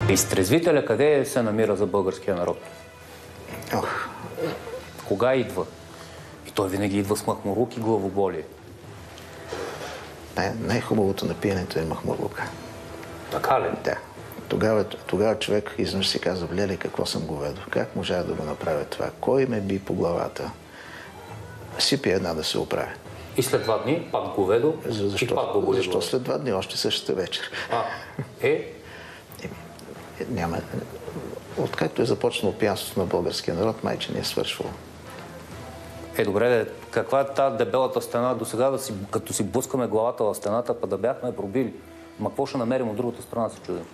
Изтрезвителя къде се намира за българския народ? Кога идва? И той винаги идва с махмурук и главоболие. Най-хубавото на пиенето е махмурука. Така ли? Да. Тогава човек изнъж си казва, леле, какво съм го ведал? Как можа да го направя това? Кой ме би по главата? Сипи една да се оправи. И след 2 дни пак го ведо и пак го боли. Защо след 2 дни? Още същата вечер. Няма. Откакто е започнало пиянството на българския народ, майче не е свършвало. Добре, каква е тази дебелата стена до сега, като си блъскаме главата в стената, па да бяхме пробили? Ма какво ще намерим от другата страна, се чудим?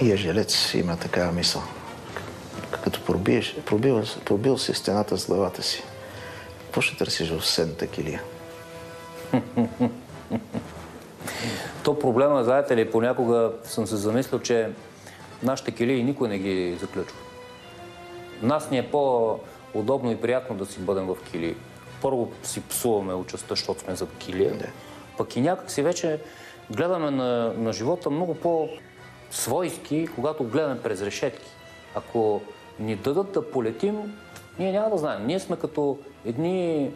И Ежелец има такава мисъл. Като пробил си стената с главата си, какво ще търсиш в съседната килия? То проблема, знаете ли, понякога съм се замислил, че нашите килии никой не ги заключва. Нас ни е по-удобно и приятно да си бъдем в килии. Първо си псуваме участта, защото сме за килия. Пък и някак си вече гледаме на живота много по-свойски, когато гледаме през решетки. Ако ни дадат да полетим, ние няма да знаем. Ние сме като едни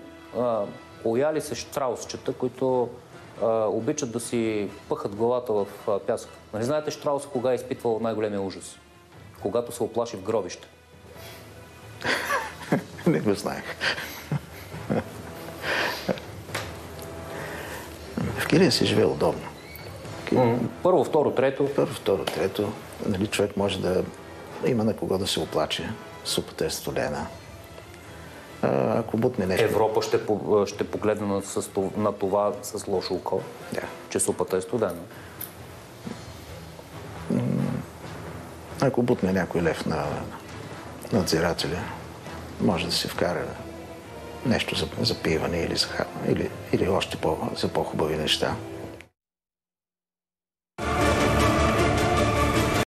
уяли се щраусчета, които обичат да си пъхат главата в пясък. Нали знаете Щраус кога е изпитвал най-големия ужас? Когато се оплаши в гробище. Не го знаех. В килия си живее удобно. Първо, второ, трето. Първо, второ, трето. Нали, човек може да има на кого да се оплаче. Супата е столена. Ако бутне нещо... Европа ще погледне на това с лошо око, че супата е студена. Ако бутне някой лев на надзирателя, може да се вкара нещо за пиване или за хапване, или още за по-хубави неща.